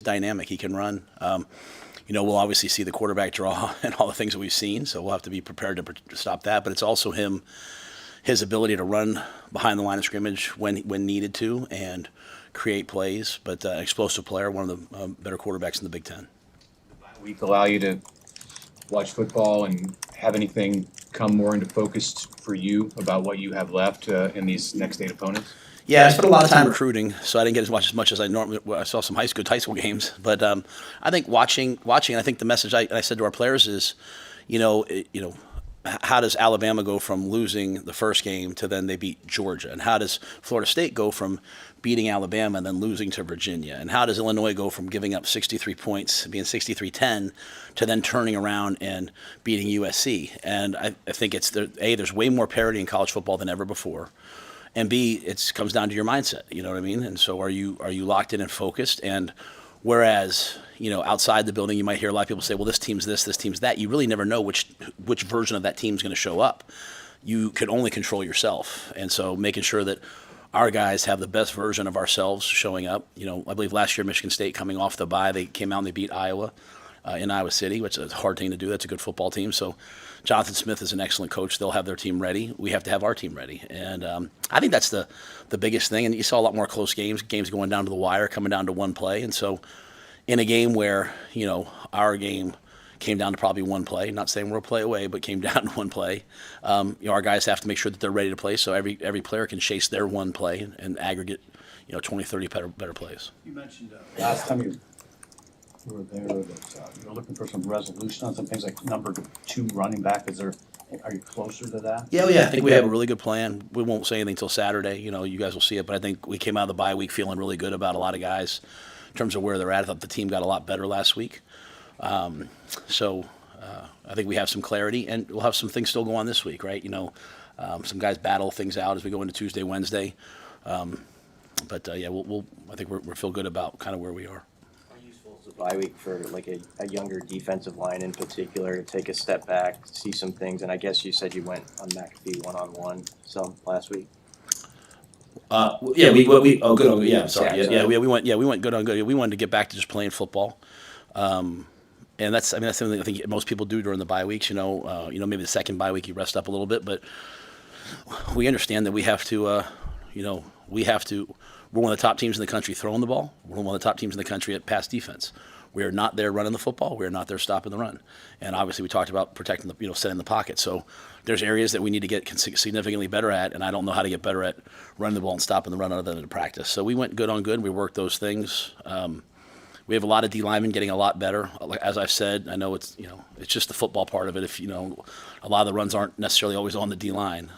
dynamic. He can run. We'll obviously see the quarterback draw and all the things that we've seen, so we'll have to be prepared to stop that. But it's also his ability to run behind the line of scrimmage when needed to and create plays. But explosive player, one of the better quarterbacks in the Big Ten. Week allow you to watch football and have anything come more into focus for you about what you have left in these next 8 opponents? Yeah, I spent a lot of time recruiting, so I didn't get as much as I normally. I saw some high school games, but I think watching. I think the message I said to our players is, how does Alabama go from losing the first game to then they beat Georgia, and how does Florida State go from beating Alabama and then losing to Virginia, and how does Illinois go from giving up 63 points, being 63-10, to then turning around and beating USC? And I think there's way more parity in college football than ever before. And B, it comes down to your mindset. You know what I mean? And so are you locked in and focused? And whereas, outside the building, you might hear a lot of people say, well, this team's this team's that. You really never know which version of that team's going to show up. You can only control yourself. And so making sure that our guys have the best version of ourselves showing up. I believe last year Michigan State coming off the bye, they came out and they beat Iowa in Iowa City, which is a hard thing to do. That's a good football team. So Jonathan Smith is an excellent coach. They'll have their team ready. We have to have our team ready. And I think that's the biggest thing. And you saw a lot more close games going down to the wire, coming down to one play. And so in a game where, our game came down to probably one play, not saying we're a play away, but came down to one play, our guys have to make sure that they're ready to play so every player can chase their one play and aggregate, 20, 30 better plays. You mentioned last time you were there that you were looking for some resolution on some things like number 2 running back. Are you closer to that? Yeah. I think we have a really good plan. We won't say anything until Saturday. You guys will see it. But I think we came out of the bye week feeling really good about a lot of guys in terms of where they're at. I thought the team got a lot better last week. So I think we have some clarity, and we'll have some things still go on this week, right? Some guys battle things out as we go into Tuesday, Wednesday. But I think we feel good about kind of where we are. The bye week for like a younger defensive line in particular to take a step back, see some things, and I guess you said you went on McAfee one-on-one some last week. We went good on good. We wanted to get back to just playing football, and that's something I think most people do during the bye weeks. Maybe the second bye week you rest up a little bit, but we understand that we have to. We're one of the top teams in the country throwing the ball. We're one of the top teams in the country at pass defense. We are not there running the football. We are not there stopping the run. And obviously we talked about protecting setting the pocket. So there's areas that we need to get significantly better at, and I don't know how to get better at running the ball and stopping the run other than to practice. So we went good on good. We worked those things. We have a lot of D linemen getting a lot better. As I've said, I know it's just the football part of it. If a lot of the runs aren't necessarily always on the D line.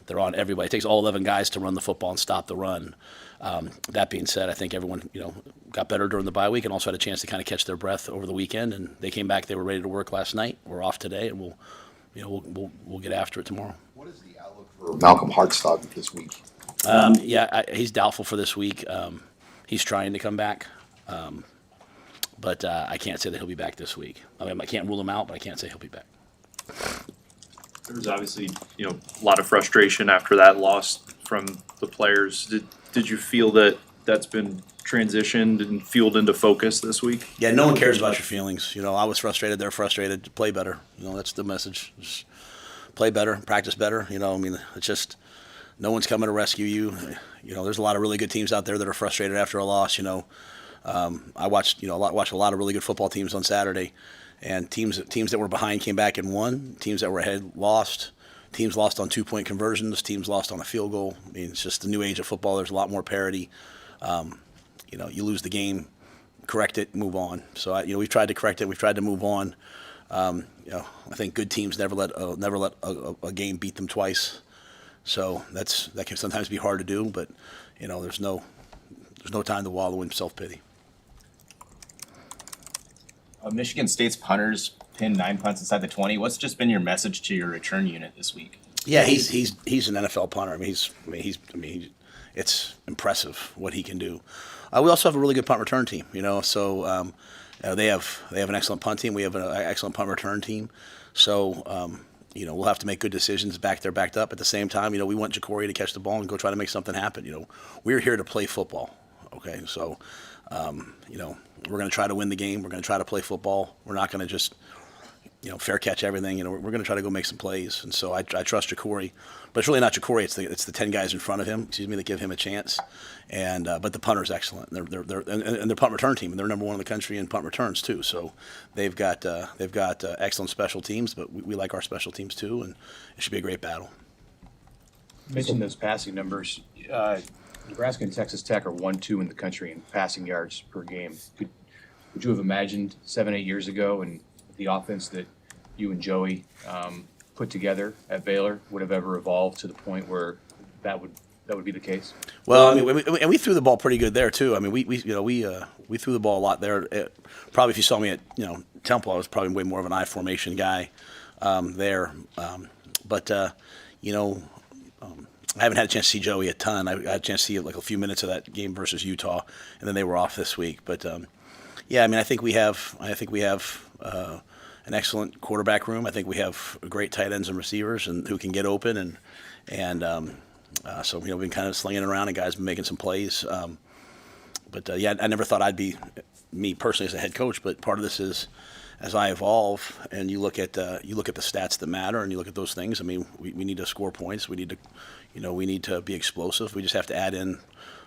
They're on everybody. It takes all 11 guys to run the football and stop the run. That being said, I think everyone got better during the bye week and also had a chance to kind of catch their breath over the weekend. And they came back. They were ready to work last night. We're off today, and we'll get after it tomorrow. What is the outlook for Malcolm Hartstock this week? He's doubtful for this week. He's trying to come back, but I can't say that he'll be back this week. I can't rule him out, but I can't say he'll be back. There was obviously, a lot of frustration after that loss from the players. Did you feel that that's been transitioned and fueled into focus this week? Yeah, no one cares about your feelings. I was frustrated. They're frustrated. Play better. That's the message. Just play better, practice better. It's just no one's coming to rescue you. There's a lot of really good teams out there that are frustrated after a loss. I watched a lot of really good football teams on Saturday. And teams that were behind came back and won. Teams that were ahead lost. Teams lost on 2-point conversions. Teams lost on a field goal. It's just the new age of football. There's a lot more parity. You lose the game, correct it, move on. So we've tried to correct it. We've tried to move on. I think good teams never let a game beat them twice. So that can sometimes be hard to do. But there's no time to wallow in self-pity. Michigan State's punters pinned 9 punts inside the 20. What's just been your message to your return unit this week? Yeah, he's an NFL punter. It's impressive what he can do. We also have a really good punt return team. So they have an excellent punt team. We have an excellent punt return team. So we'll have to make good decisions backed up. At the same time, we want Jacory to catch the ball and go try to make something happen. We're here to play football. Okay, so. We're going to try to win the game. We're going to try to play football. We're not going to just fair catch everything. We're going to try to go make some plays. And so I trust Ja'Cory, but it's really not Ja'Cory. It's the 10 guys in front of him, that give him a chance. And but the punter's excellent. They're and their punt return team, and they're number one in the country in punt returns too. So they've got excellent special teams, but we like our special teams too, and it should be a great battle. You mentioned those passing numbers. Nebraska and Texas Tech are 1-2 in the country in passing yards per game. Would you have imagined 7-8 years ago, and the offense that you and Joey put together at Baylor would have ever evolved to the point where that would be the case? Well, I mean, we threw the ball pretty good there too. I mean, we threw the ball a lot there. Probably if you saw me at Temple, I was probably way more of an I formation guy there. But I haven't had a chance to see Joey a ton. I had a chance to see like a few minutes of that game versus Utah, and then they were off this week. But yeah, I mean, I think we have an excellent quarterback room. I think we have great tight ends and receivers, and who can get open, so we've been kind of slinging it around, and guys been making some plays. But yeah, I never thought I'd be me personally as a head coach. But part of this is, as I evolve, and you look at the stats that matter, and you look at those things. I mean, we need to score points. We need to be explosive. We just have to add in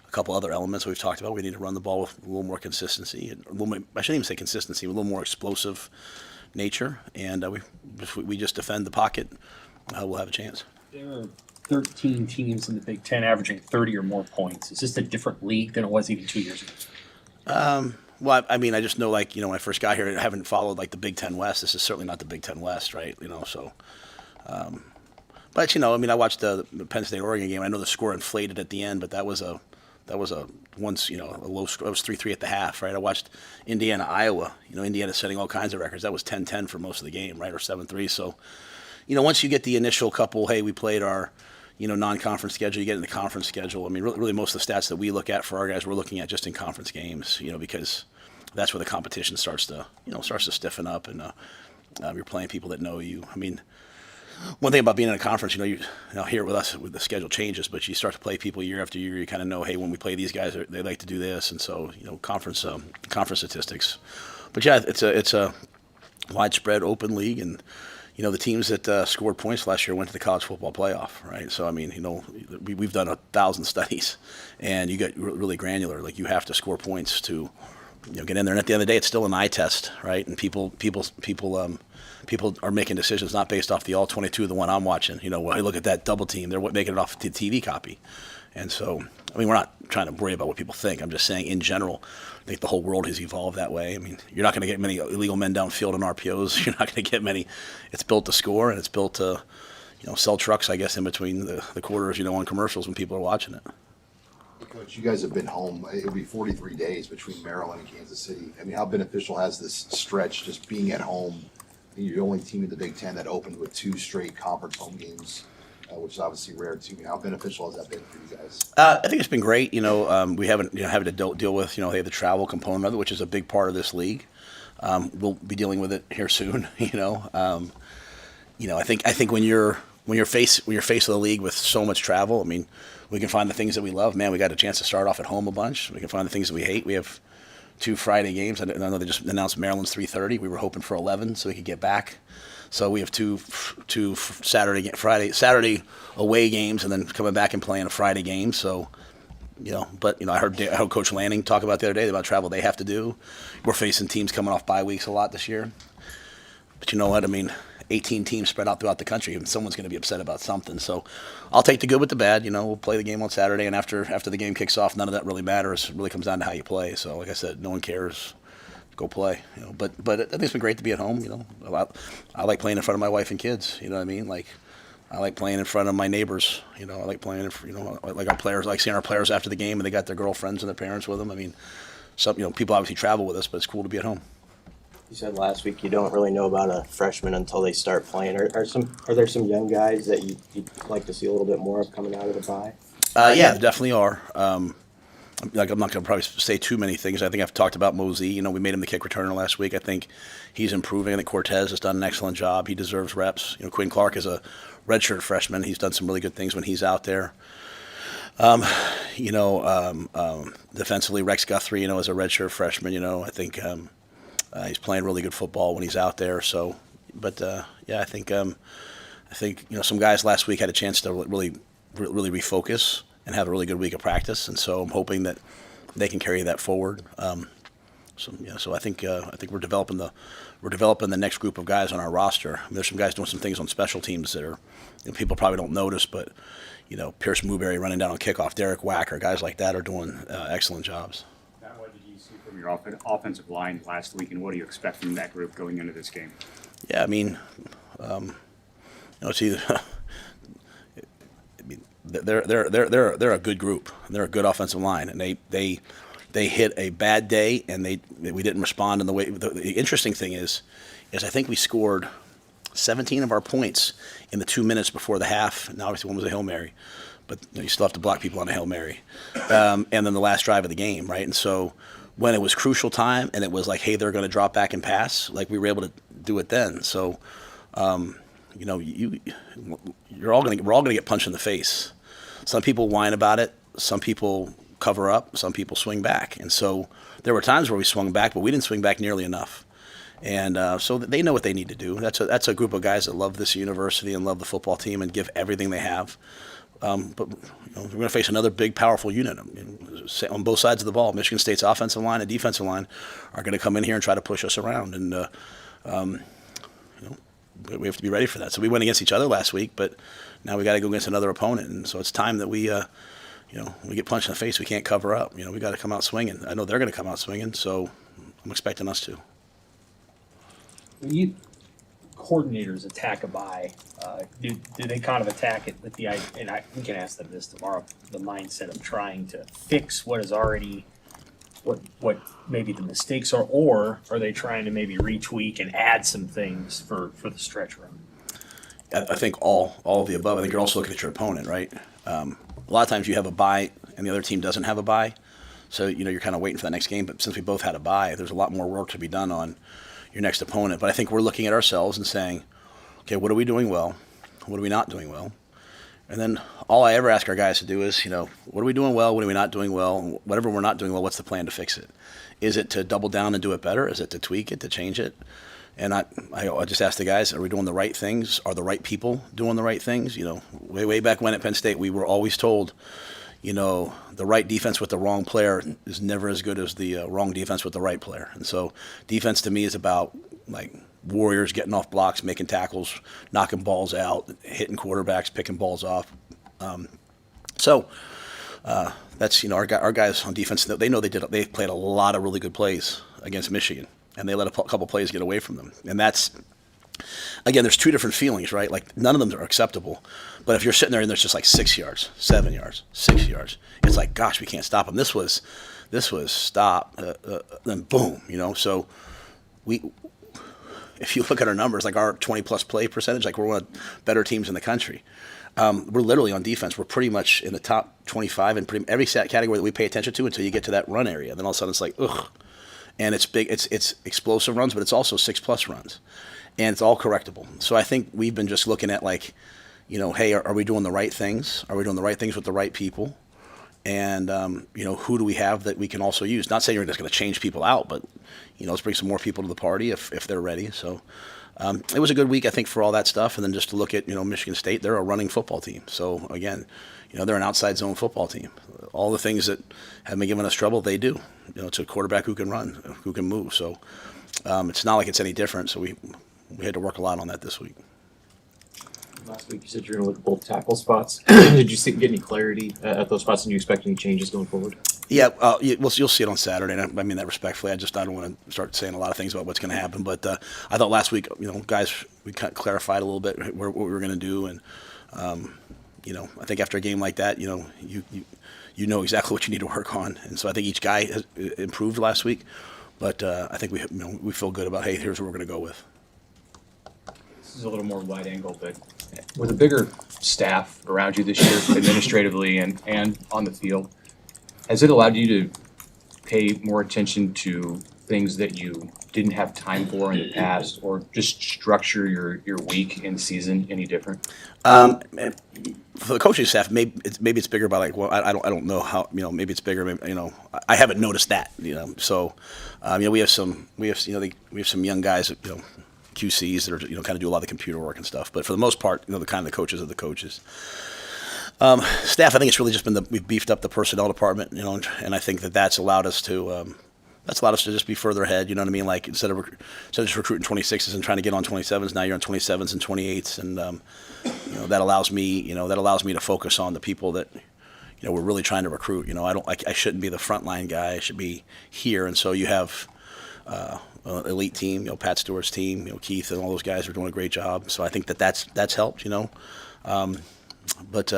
a couple other elements we've talked about. We need to run the ball with a little more consistency, I shouldn't even say consistency, a little more explosive nature, and we just defend the pocket. We'll have a chance. There are 13 teams in the Big Ten averaging 30 or more points. Is this a different league than it was even 2 years ago? Well, I mean, I just know, when I first got here, I haven't followed the Big Ten West. This is certainly not the Big Ten West, right? So. But I mean, I watched the Penn State Oregon game. I know the score inflated at the end, but that was a once a low score. It was 3-3 at the half, right? I watched Indiana Iowa. Indiana setting all kinds of records. That was 10-10 for most of the game, right, or 7-3. So, once you get the initial couple, hey, we played our non-conference schedule, you get in the conference schedule. I mean, really most of the stats that we look at for our guys, we're looking at just in conference games, because that's where the competition starts to stiffen up, and you're playing people that know you. I mean, one thing about being in a conference, you here with us, with the schedule changes, but you start to play people year after year. You kind of know, hey, when we play these guys, they like to do this, and so conference statistics. But yeah, it's a widespread open league, and the teams that scored points last year went to the college football playoff, right? So I mean, we've done 1,000 studies, and you get really granular. Like, you have to score points to get in there. And at the end of the day, it's still an eye test, right? And people are making decisions not based off the all 22 of the one I'm watching. When I look at that double team, they're making it off the TV copy. And so, I mean, we're not trying to worry about what people think. I'm just saying, in general, I think the whole world has evolved that way. I mean, you're not going to get many illegal men downfield on RPOs. You're not going to get many. It's built to score, and it's built to, sell trucks, I guess, in between the quarters, on commercials when people are watching it. Coach, you guys have been home. It'll be 43 days between Maryland and Kansas City. I mean, how beneficial has this stretch, just being at home? You're the only team in the Big Ten that opened with 2 straight conference home games, which is obviously rare too. How beneficial has that been for you guys? I think it's been great. We haven't having to deal with the travel component of it, which is a big part of this league. We'll be dealing with it here soon. I think when you're faced with a league with so much travel, I mean, we can find the things that we love. Man, we got a chance to start off at home a bunch. We can find the things that we hate. We have 2 Friday games. I know they just announced Maryland's 3:30. We were hoping for 11 so we could get back. So we have two Saturday away games, and then coming back and playing a Friday game. So, I heard Coach Lanning talk about the other day about travel they have to do. We're facing teams coming off bye weeks a lot this year. But you know what? I mean, 18 teams spread out throughout the country, and someone's going to be upset about something. So I'll take the good with the bad. We'll play the game on Saturday, and after the game kicks off, none of that really matters. It really comes down to how you play. So, like I said, no one cares. Go play. But I think it's been great to be at home. I like playing in front of my wife and kids. You know what I mean? Like, I like playing in front of my neighbors. I like playing, like our players, like seeing our players after the game, and they got their girlfriends and their parents with them. I mean, people obviously travel with us, but it's cool to be at home. You said last week you don't really know about a freshman until they start playing. Are there some young guys that you'd like to see a little bit more of coming out of the bye? Yeah, there definitely are. I'm not going to probably say too many things. I think I've talked about Mosey. We made him the kick returner last week. I think he's improving. I think Cortez has done an excellent job. He deserves reps. Quinn Clark is a redshirt freshman. He's done some really good things when he's out there. Defensively, Rex Guthrie, is a redshirt freshman. I think he's playing really good football when he's out there. So, but yeah, I think some guys last week had a chance to really refocus and have a really good week of practice, and so I'm hoping that they can carry that forward. So I think we're developing the next group of guys on our roster. I mean, there's some guys doing some things on special teams that are people probably don't notice, but Pierce Mooberry running down on kickoff, Derek Wacker, guys like that are doing excellent jobs. Matt, what did you see from your offensive line last week, and what do you expect from that group going into this game? Yeah, I mean, it's either. They're a good group. They're a good offensive line, and they hit a bad day, and we didn't respond in the way. The interesting thing is I think we scored 17 of our points in the 2 minutes before the half. And obviously one was a Hail Mary, but you still have to block people on a Hail Mary. And then the last drive of the game, right? And so when it was crucial time and it was like, hey, they're going to drop back and pass, like we were able to do it then. So, we're all going to get punched in the face. Some people whine about it. Some people cover up. Some people swing back. And so there were times where we swung back, but we didn't swing back nearly enough. And so they know what they need to do. That's a group of guys that love this university and love the football team and give everything they have. But we're going to face another big, powerful unit on both sides of the ball. Michigan State's offensive line and defensive line are going to come in here and try to push us around. And we have to be ready for that. So we went against each other last week, but now we got to go against another opponent. And so it's time that we get punched in the face. We can't cover up. We got to come out swinging. I know they're going to come out swinging, so I'm expecting us to. When you coordinators attack a bye, do they kind of attack it with we can ask them this tomorrow, the mindset of trying to fix what is already, what maybe the mistakes are, or are they trying to maybe retweak and add some things for the stretch run? I think all of the above. I think you're also looking at your opponent, right? A lot of times you have a bye and the other team doesn't have a bye, so you're kind of waiting for the next game. But since we both had a bye, there's a lot more work to be done on your next opponent. But I think we're looking at ourselves and saying, okay, what are we doing well? What are we not doing well? And then all I ever ask our guys to do is, what are we doing well? What are we not doing well? Whatever we're not doing well, what's the plan to fix it? Is it to double down and do it better? Is it to tweak it, to change it? And I just ask the guys, are we doing the right things? Are the right people doing the right things? Way back when at Penn State, we were always told, the right defense with the wrong player is never as good as the wrong defense with the right player. And so defense to me is about like warriors getting off blocks, making tackles, knocking balls out, hitting quarterbacks, picking balls off. That's our guys on defense. They know they played a lot of really good plays against Michigan, and they let a couple plays get away from them. And that's, again, there's two different feelings, right? Like none of them are acceptable. But if you're sitting there and there's just like 6 yards, 7 yards, 6 yards, it's like, gosh, we can't stop them. This was stop, then boom, So if you look at our numbers, like our 20-plus play percentage, like we're one of the better teams in the country. We're literally on defense. We're pretty much in the top 25 in pretty every category that we pay attention to until you get to that run area. Then all of a sudden it's like, ugh. And it's big. It's explosive runs, but it's also 6+ runs. And it's all correctable. So I think we've been just looking at like, hey, are we doing the right things? Are we doing the right things with the right people? And, who do we have that we can also use? Not saying you're just going to change people out, but, let's bring some more people to the party if they're ready. So it was a good week, I think, for all that stuff. And then just to look at, Michigan State, they're a running football team. So, again, they're an outside zone football team. All the things that have been giving us trouble, they do. It's a quarterback who can run, who can move. So it's not like it's any different. So we had to work a lot on that this week. Last week you said you're going to look at both tackle spots. Did you get any clarity at those spots, and do you expect any changes going forward? Yeah, you'll see it on Saturday. And I mean that respectfully. I don't want to start saying a lot of things about what's going to happen. But I thought last week, guys, we kind of clarified a little bit what we were going to do. And, I think after a game like that, you know exactly what you need to work on. And so I think each guy has improved last week. But I think we feel good about, hey, here's what we're going to go with. This is a little more wide angle, but with a bigger staff around you this year, administratively and on the field, has it allowed you to pay more attention to things that you didn't have time for in the past, or just structure your week and season any different? For the coaching staff, maybe it's bigger by like, well, I don't know how, maybe it's bigger. Maybe, I haven't noticed that. So we have some young guys that, QCs that are kind of do a lot of the computer work and stuff. But for the most part, the kind of the coaches are the coaches. Staff, I think it's really just been we've beefed up the personnel department, and I think that's allowed us to just be further ahead. You know what I mean? Like instead of just recruiting 26s and trying to get on 27s, now you're on 27s and 28s, and that allows me to focus on the people that we're really trying to recruit. I shouldn't be the frontline guy. I should be here, and so you have an elite team. Pat Stewart's team, Keith and all those guys are doing a great job. So I think that's helped. But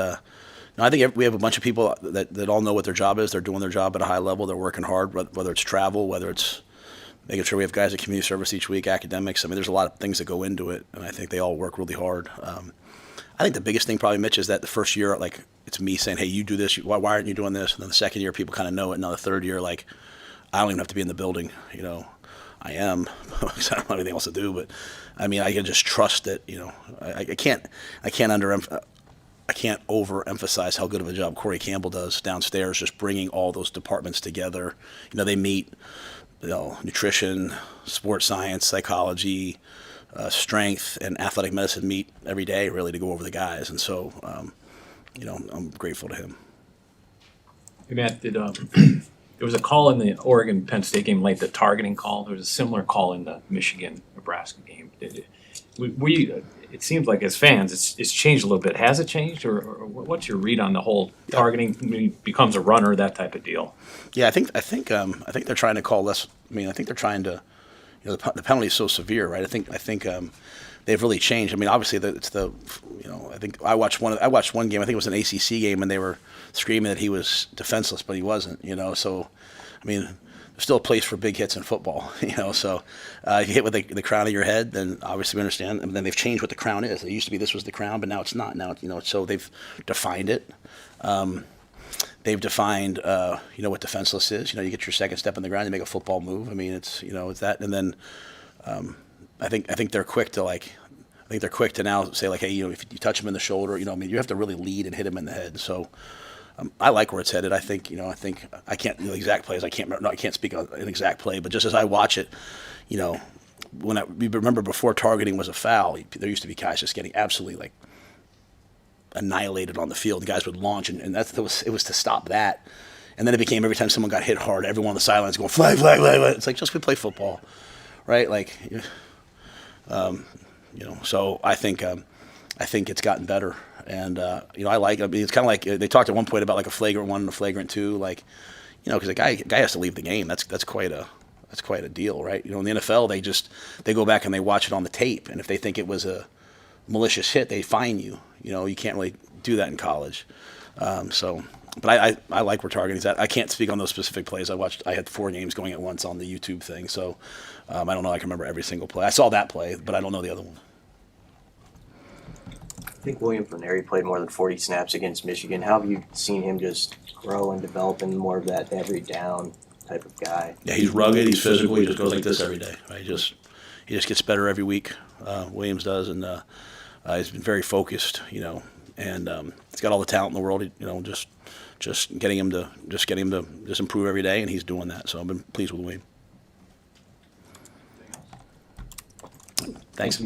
I think we have a bunch of people that all know what their job is. They're doing their job at a high level. They're working hard, whether it's travel, whether it's making sure we have guys at community service each week, academics. I mean, there's a lot of things that go into it, and I think they all work really hard. I think the biggest thing probably, Mitch, is that the first year, like, it's me saying, hey, you do this. Why aren't you doing this? And then the second year, people kind of know it. And now the third year, like, I don't even have to be in the building. I am, because I don't have anything else to do. But, I mean, I can just trust that, I can't overemphasize how good of a job Corey Campbell does downstairs, just bringing all those departments together. They meet, nutrition, sports science, psychology, strength, and athletic medicine meet every day, really, to go over the guys. And so, I'm grateful to him. Hey, Matt, there was a call in the Oregon-Penn State game late, the targeting call. There was a similar call in the Michigan-Nebraska game. It seems like as fans, it's changed a little bit. Has it changed, or what's your read on the whole targeting? I mean, becomes a runner, that type of deal. Yeah, I think they're trying to call less. I mean, I think they're trying to. The penalty is so severe, right? I think they've really changed. I mean, obviously I think I watched one game. I think it was an ACC game, and they were screaming that he was defenseless, but he wasn't. So I mean, there's still a place for big hits in football. So if you hit with the crown of your head, then obviously we understand. And then they've changed what the crown is. It used to be this was the crown, but now it's not. Now so they've defined it. They've defined, what defenseless is. You get your second step in the ground, you make a football move. I mean, it's that. And then I think they're quick to now say like, hey, if you touch him in the shoulder, you have to really lead and hit him in the head. So I like where it's headed. I think I can't the exact plays. I can't speak on an exact play, but just as I watch it, we remember before targeting was a foul, there used to be guys just getting absolutely like annihilated on the field. The guys would launch, and it was to stop that. And then it became every time someone got hit hard, everyone on the sidelines going flag, flag, flag, flag. It's like just we play football, right? Like, So I think it's gotten better, and I like. I mean, it's kind of like they talked at one point about like a flagrant 1 and a flagrant 2, like because a guy has to leave the game. That's quite a deal, right? In the NFL they go back and they watch it on the tape, and if they think it was a malicious hit, they fine you. You can't really do that in college. But I like where targeting's at. I can't speak on those specific plays. I had 4 games going at once on the YouTube thing, so I don't know. I can remember every single play. I saw that play, but I don't know the other one. I think William Verneri played more than 40 snaps against Michigan. How have you seen him just grow and develop in more of that every down type of guy? Yeah, he's rugged. He's physical. He just goes like this every day. Right? He just gets better every week. Williams does, and he's been very focused. And he's got all the talent in the world. Just getting him to improve every day, and he's doing that. So I've been pleased with William. Thanks.